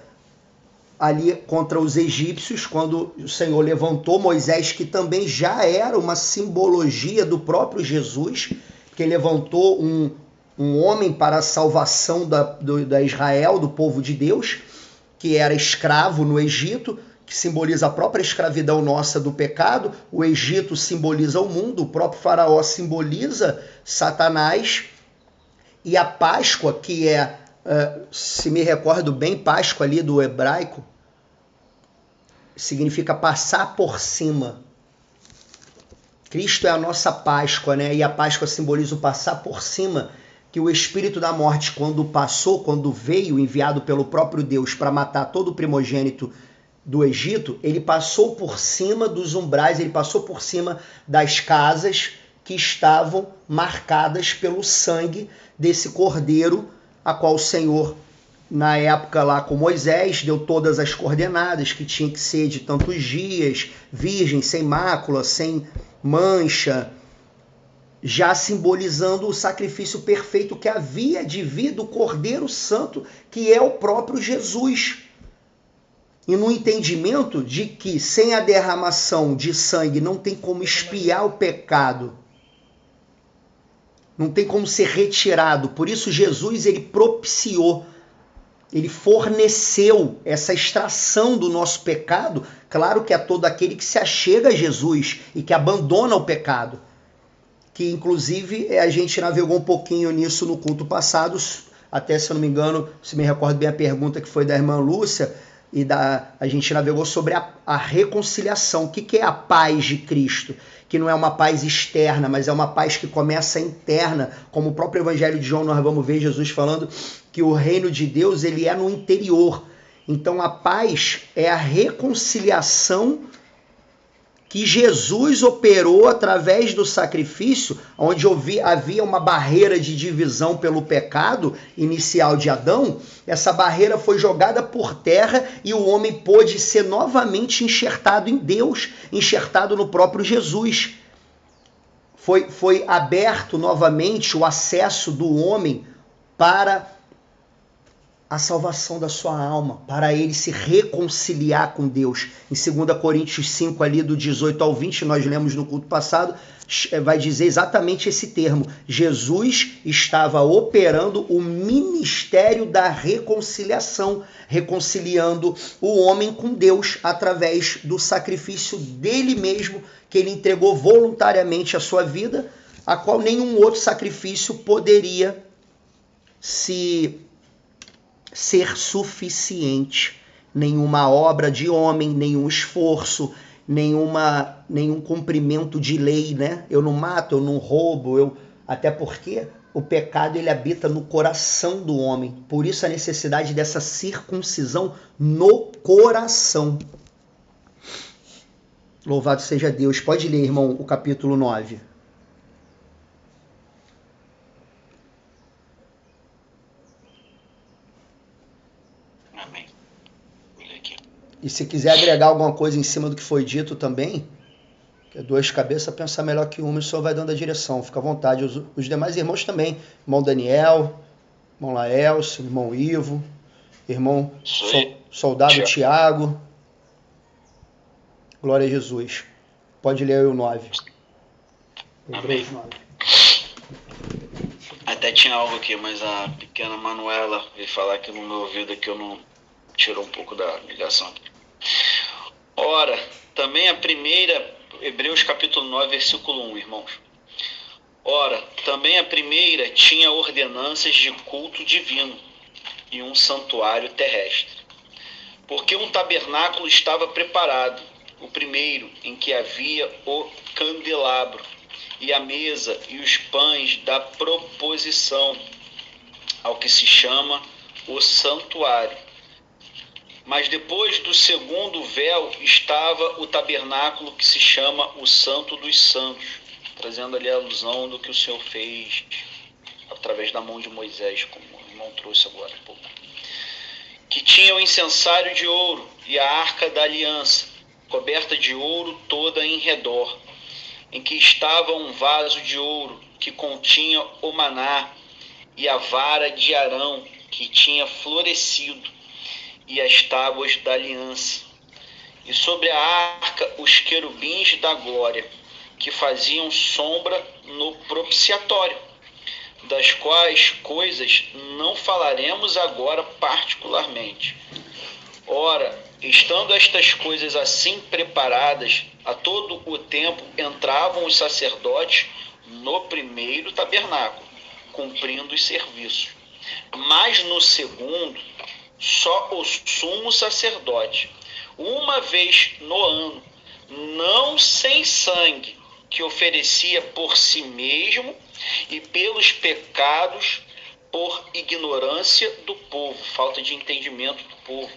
Speaker 2: ali contra os egípcios, quando o Senhor levantou Moisés, que também já era uma simbologia do próprio Jesus, que levantou um homem para a salvação da Israel, do povo de Deus, que era escravo no Egito, que simboliza a própria escravidão nossa do pecado. O Egito simboliza o mundo, o próprio faraó simboliza Satanás, e a Páscoa, que é, se me recordo bem, Páscoa ali do hebraico, significa passar por cima. Cristo é a nossa Páscoa, né? E a Páscoa simboliza o passar por cima, que o espírito da morte, quando veio, enviado pelo próprio Deus para matar todo o primogênito do Egito, ele passou por cima dos umbrais, ele passou por cima das casas que estavam marcadas pelo sangue desse cordeiro, a qual o Senhor na época lá com Moisés, deu todas as coordenadas que tinha que ser de tantos dias, virgem, sem mácula, sem mancha, já simbolizando o sacrifício perfeito que havia de vir do Cordeiro Santo, que é o próprio Jesus. E no entendimento de que sem a derramação de sangue não tem como expiar o pecado, não tem como ser retirado. Por isso Jesus, ele propiciou, ele forneceu essa extração do nosso pecado. Claro que é todo aquele que se achega a Jesus e que abandona o pecado. Que inclusive a gente navegou um pouquinho nisso no culto passado, até se eu não me engano, se me recordo bem a pergunta que foi da irmã Lúcia, a gente navegou sobre a reconciliação. O que é a paz de Cristo? Que não é uma paz externa, mas é uma paz que começa interna, como o próprio Evangelho de João nós vamos ver Jesus falando que o reino de Deus ele é no interior. Então a paz é a reconciliação que Jesus operou através do sacrifício, onde havia uma barreira de divisão pelo pecado inicial de Adão. Essa barreira foi jogada por terra e o homem pôde ser novamente enxertado em Deus, enxertado no próprio Jesus. Foi aberto novamente o acesso do homem para a salvação da sua alma, para ele se reconciliar com Deus. Em 2 Coríntios 5, ali do 18 ao 20, nós lemos no culto passado, vai dizer exatamente esse termo. Jesus estava operando o ministério da reconciliação, reconciliando o homem com Deus através do sacrifício dele mesmo, que ele entregou voluntariamente a sua vida, a qual nenhum outro sacrifício poderia ser suficiente. Nenhuma obra de homem, nenhum esforço, nenhum cumprimento de lei, né? Eu não mato, eu não roubo, até porque o pecado ele habita no coração do homem. Por isso a necessidade dessa circuncisão no coração. Louvado seja Deus. Pode ler, irmão, o capítulo 9. E se quiser agregar alguma coisa em cima do que foi dito também, que é duas cabeças pensar melhor que uma, o senhor vai dando a direção. Fica à vontade. Os demais irmãos também. Irmão Daniel, irmão Laelcio, irmão Ivo, irmão soldado Tiago. Glória a Jesus. Pode ler aí o 9.
Speaker 1: Hebreus 9. Até tinha algo aqui, mas a pequena Manuela veio falar aqui no meu ouvido que eu não... Tirou um pouco da ligação aqui. Ora, também a primeira, Hebreus capítulo 9, versículo 1, irmãos. Ora, também a primeira tinha ordenanças de culto divino e um santuário terrestre. Porque um tabernáculo estava preparado, o primeiro em que havia o candelabro, e a mesa e os pães da proposição, ao que se chama o santuário. Mas depois do segundo véu estava o tabernáculo que se chama o Santo dos Santos, trazendo ali a alusão do que o Senhor fez através da mão de Moisés, como o irmão trouxe agora há pouco. Que tinha o incensário de ouro e a arca da aliança, coberta de ouro toda em redor, em que estava um vaso de ouro que continha o maná e a vara de Arão que tinha florescido, e as tábuas da aliança, e sobre a arca os querubins da glória, que faziam sombra no propiciatório, das quais coisas não falaremos agora particularmente. Ora, estando estas coisas assim preparadas, a todo o tempo entravam os sacerdotes no primeiro tabernáculo, cumprindo os serviços. Mas no segundo, só o sumo sacerdote, uma vez no ano, não sem sangue, que oferecia por si mesmo e pelos pecados, por ignorância do povo, falta de entendimento do povo,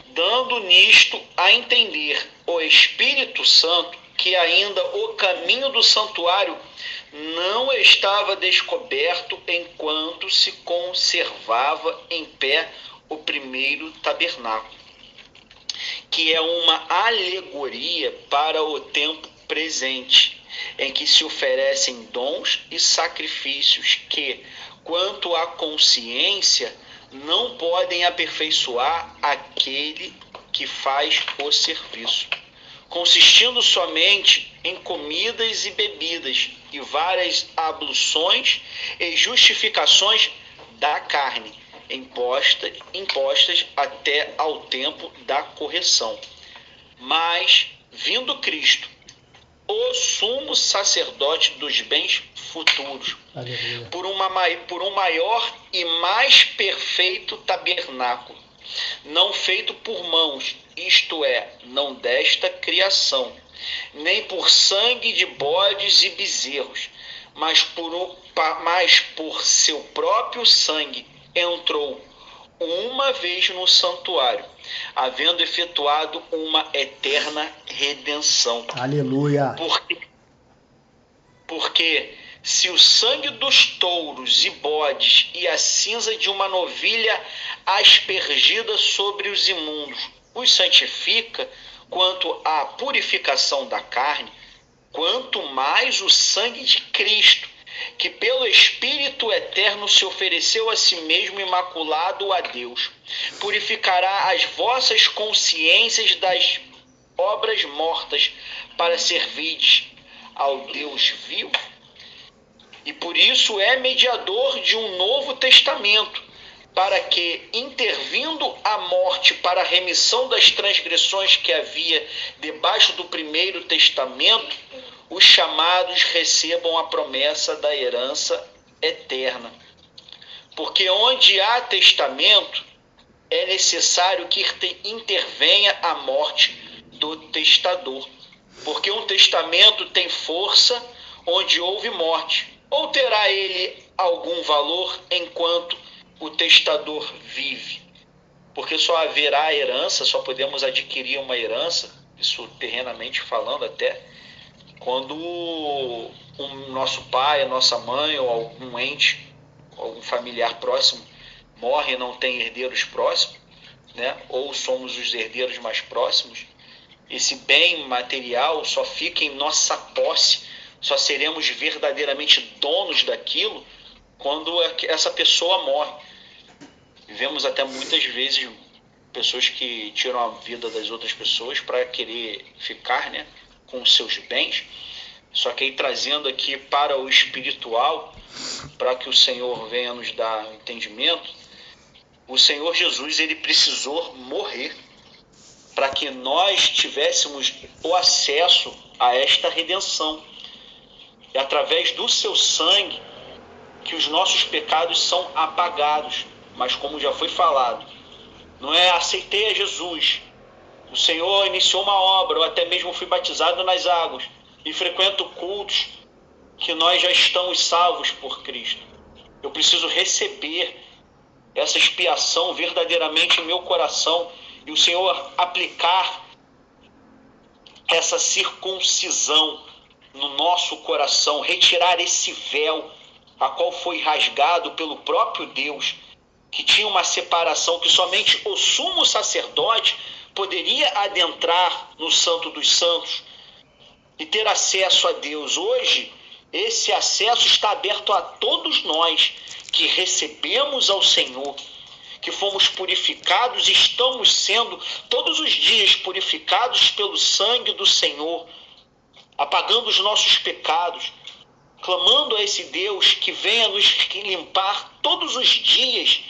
Speaker 1: dando nisto a entender o Espírito Santo que ainda o caminho do santuário não estava descoberto enquanto se conservava em pé o primeiro tabernáculo, que é uma alegoria para o tempo presente, em que se oferecem dons e sacrifícios que, quanto à consciência, não podem aperfeiçoar aquele que faz o serviço, consistindo somente em comidas e bebidas e várias abluções e justificações da carne, impostas até ao tempo da correção. Mas, vindo Cristo, o sumo sacerdote dos bens futuros, por um maior e mais perfeito tabernáculo, não feito por mãos, isto é, não desta criação, nem por sangue de bodes e bezerros, mas por seu próprio sangue entrou uma vez no santuário, havendo efetuado uma eterna redenção.
Speaker 2: Aleluia!
Speaker 1: Porque se o sangue dos touros e bodes e a cinza de uma novilha aspergida sobre os imundos os santifica quanto à purificação da carne, quanto mais o sangue de Cristo, que pelo Espírito Eterno se ofereceu a si mesmo imaculado a Deus, purificará as vossas consciências das obras mortas para servirdes ao Deus vivo. E por isso é mediador de um novo testamento, para que, intervindo a morte para a remissão das transgressões que havia debaixo do primeiro testamento, os chamados recebam a promessa da herança eterna. Porque onde há testamento, é necessário que intervenha a morte do testador. Porque um testamento tem força onde houve morte, ou terá ele algum valor enquanto o testador vive? Porque só haverá herança, só podemos adquirir uma herança, isso terrenamente falando até, quando o nosso pai, a nossa mãe ou algum ente, algum familiar próximo morre e não tem herdeiros próximos, né? Ou somos os herdeiros mais próximos. Esse bem material só fica em nossa posse, só seremos verdadeiramente donos daquilo quando essa pessoa morre. Vivemos até muitas vezes pessoas que tiram a vida das outras pessoas para querer ficar, né, com os seus bens. Só que aí trazendo aqui para o espiritual, para que o Senhor venha nos dar entendimento, o Senhor Jesus, ele precisou morrer para que nós tivéssemos o acesso a esta redenção. É através do seu sangue que os nossos pecados são apagados. Mas como já foi falado, não é aceitei a Jesus, o Senhor iniciou uma obra, ou até mesmo fui batizado nas águas e frequento cultos, que nós já estamos salvos por Cristo. Eu preciso receber essa expiação verdadeiramente em meu coração e o Senhor aplicar essa circuncisão no nosso coração, retirar esse véu a qual foi rasgado pelo próprio Deus, que tinha uma separação que somente o sumo sacerdote poderia adentrar no Santo dos Santos e ter acesso a Deus. Hoje, esse acesso está aberto a todos nós que recebemos ao Senhor, que fomos purificados e estamos sendo todos os dias purificados pelo sangue do Senhor, apagando os nossos pecados, clamando a esse Deus que venha nos limpar todos os dias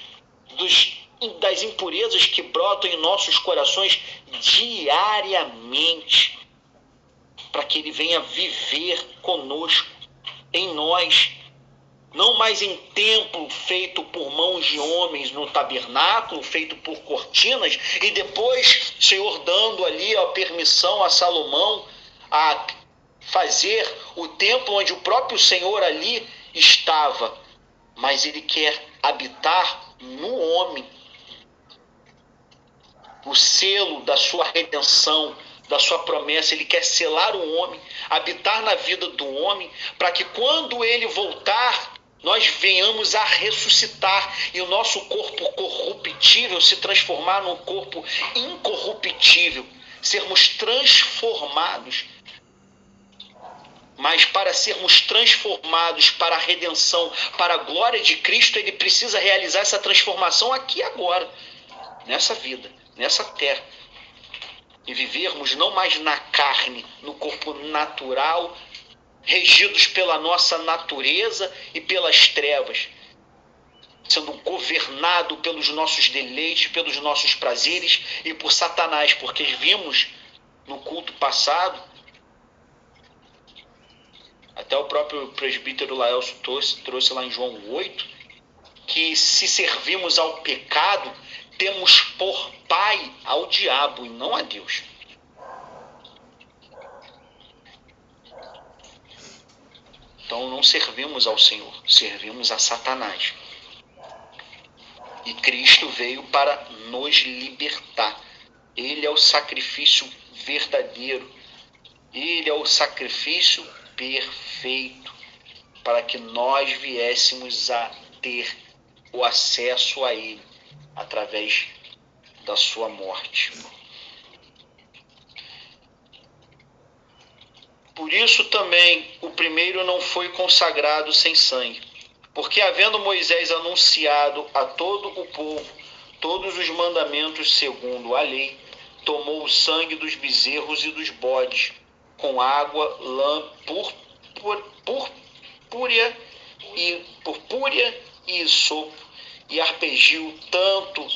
Speaker 1: das impurezas que brotam em nossos corações diariamente, para que Ele venha viver conosco, em nós, não mais em templo feito por mãos de homens no tabernáculo, feito por cortinas, e depois, Senhor, dando ali a permissão a Salomão a fazer o templo onde o próprio Senhor ali estava, mas Ele quer habitar no homem. O selo da sua redenção, da sua promessa, Ele quer selar o homem, habitar na vida do homem, para que quando Ele voltar, nós venhamos a ressuscitar e o nosso corpo corruptível se transformar num corpo incorruptível, sermos transformados. Mas para sermos transformados para a redenção, para a glória de Cristo, ele precisa realizar essa transformação aqui e agora, nessa vida, nessa terra. E vivermos não mais na carne, no corpo natural, regidos pela nossa natureza e pelas trevas, sendo governado pelos nossos deleites, pelos nossos prazeres e por Satanás, porque vimos no culto passado, até o próprio presbítero Laelso trouxe lá em João 8, que se servimos ao pecado, temos por pai ao diabo e não a Deus. Então não servimos ao Senhor, servimos a Satanás. E Cristo veio para nos libertar. Ele é o sacrifício verdadeiro. Ele é o sacrifício perfeito para que nós viéssemos a ter o acesso a Ele através da sua morte. Por isso também o primeiro não foi consagrado sem sangue, porque havendo Moisés anunciado a todo o povo todos os mandamentos segundo a lei, tomou o sangue dos bezerros e dos bodes, com água, lã, purpúrea e sopo, e aspergiu tanto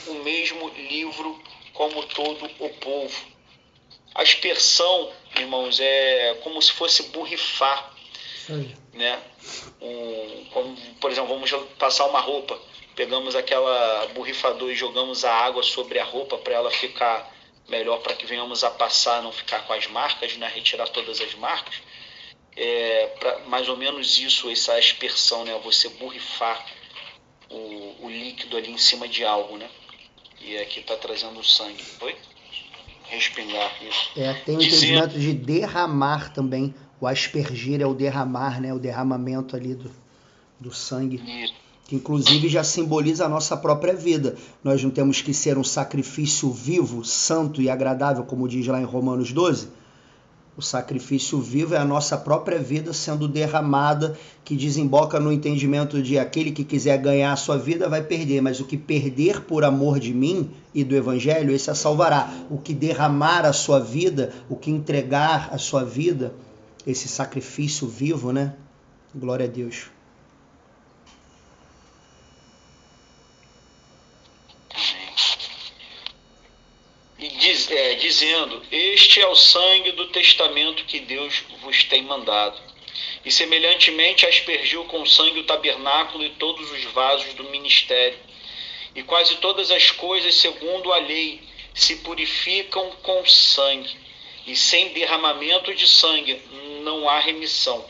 Speaker 1: o mesmo livro como todo o povo. A aspersão, irmãos, é como se fosse borrifar, né? Como, por exemplo, vamos passar uma roupa, pegamos aquela borrifador e jogamos a água sobre a roupa para ela ficar melhor, para que venhamos a passar, não ficar com as marcas, né? Retirar todas as marcas. Mais ou menos isso, essa aspersão, né? Você borrifar o líquido ali em cima de algo, né? E aqui está trazendo o sangue. Oi? Respingar isso.
Speaker 2: Tem o entendimento de derramar também. O aspergir é o derramar, né? O derramamento ali do sangue.
Speaker 1: Isso.
Speaker 2: Que inclusive já simboliza a nossa própria vida. Nós não temos que ser um sacrifício vivo, santo e agradável, como diz lá em Romanos 12. O sacrifício vivo é a nossa própria vida sendo derramada, que desemboca no entendimento de aquele que quiser ganhar a sua vida vai perder, mas o que perder por amor de mim e do Evangelho, esse a salvará. O que derramar a sua vida, o que entregar a sua vida, esse sacrifício vivo, né? Glória a Deus.
Speaker 1: Dizendo, este é o sangue do testamento que Deus vos tem mandado. E semelhantemente aspergiu com sangue o tabernáculo e todos os vasos do ministério. E quase todas as coisas, segundo a lei, se purificam com sangue. E sem derramamento de sangue não há remissão.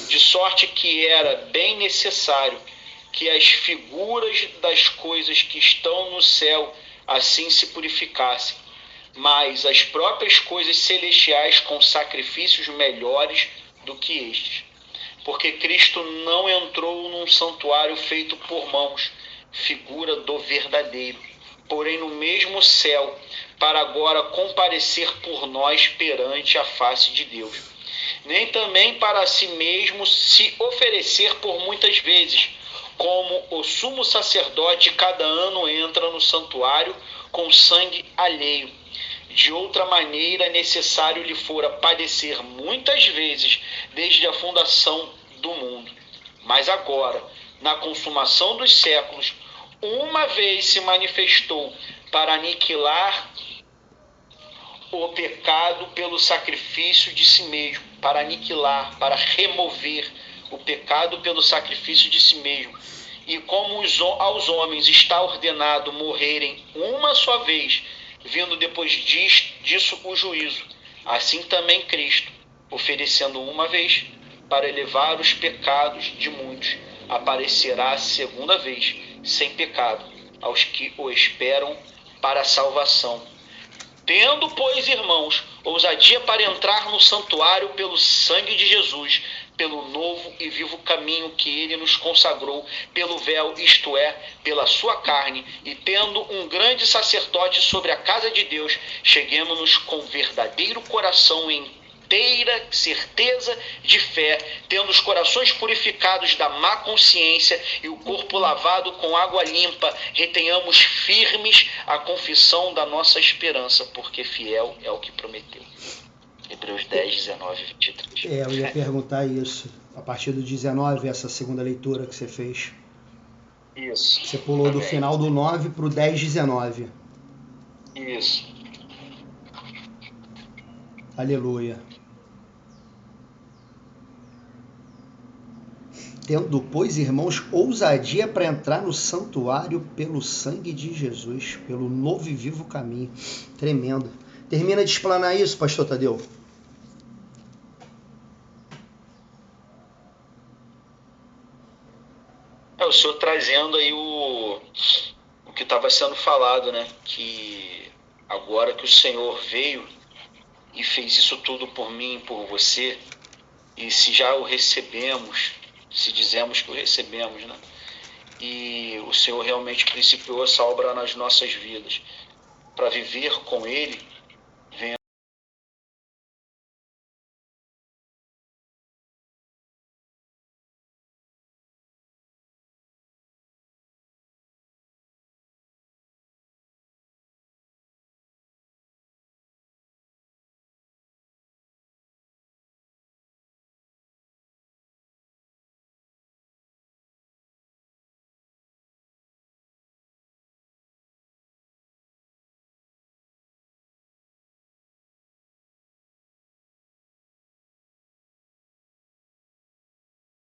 Speaker 1: De sorte que era bem necessário que as figuras das coisas que estão no céu assim se purificassem, mas as próprias coisas celestiais com sacrifícios melhores do que estes. Porque Cristo não entrou num santuário feito por mãos, figura do verdadeiro, porém no mesmo céu, para agora comparecer por nós perante a face de Deus. Nem também para si mesmo se oferecer por muitas vezes, como o sumo sacerdote cada ano entra no santuário com sangue alheio. De outra maneira, necessário lhe fora padecer muitas vezes desde a fundação do mundo. Mas agora, na consumação dos séculos, uma vez se manifestou para aniquilar o pecado pelo sacrifício de si mesmo, para aniquilar, para remover o pecado pelo sacrifício de si mesmo. E como aos homens está ordenado morrerem uma só vez, vindo depois disso o juízo, assim também Cristo, oferecendo uma vez para elevar os pecados de muitos, aparecerá a segunda vez, sem pecado, aos que o esperam para a salvação. Tendo, pois, irmãos, ousadia para entrar no santuário pelo sangue de Jesus, pelo novo e vivo caminho que ele nos consagrou, pelo véu, isto é, pela sua carne, e tendo um grande sacerdote sobre a casa de Deus, cheguemos-nos com verdadeiro coração em inteira certeza de fé, tendo os corações purificados da má consciência e o corpo lavado com água limpa, retenhamos firmes a confissão da nossa esperança, porque fiel é o que prometeu. Hebreus 10, 19, 23.
Speaker 2: Eu ia perguntar isso. A partir do 19, essa segunda leitura que você fez.
Speaker 1: Isso.
Speaker 2: Você pulou do final do 9 para o 10, 19.
Speaker 1: Isso.
Speaker 2: Aleluia. Tendo, pois, irmãos, ousadia para entrar no santuário pelo sangue de Jesus, pelo novo e vivo caminho. Tremendo. Termina de explanar isso, pastor Tadeu.
Speaker 1: O senhor trazendo aí o que estava sendo falado, né? Que agora que o Senhor veio e fez isso tudo por mim e por você, e se já o recebemos, se dizemos que o recebemos, né? E o Senhor realmente principiou essa obra nas nossas vidas, para viver com Ele,